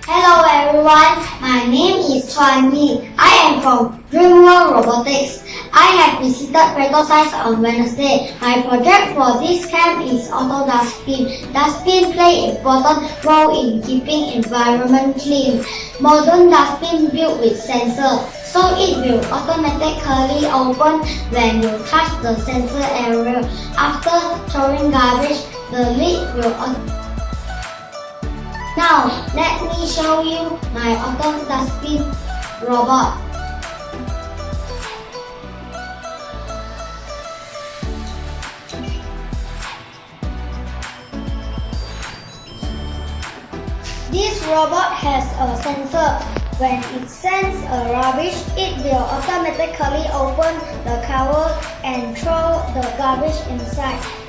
Hello everyone, my name is Chuan Yi. I am from Dream World Robotics. I have visited Petrosains on Wednesday. My project for this camp is Automatic Dustbin. Dustbin play important role in keeping environment clean. Modern dustbin built with sensor, so it will automatically open when you touch the sensor area. After throwing garbage, the lid will Now, let me show you my Automatic Dustbin robot. This robot has a sensor. When it sends a rubbish, it will automatically open the cover and throw the garbage inside.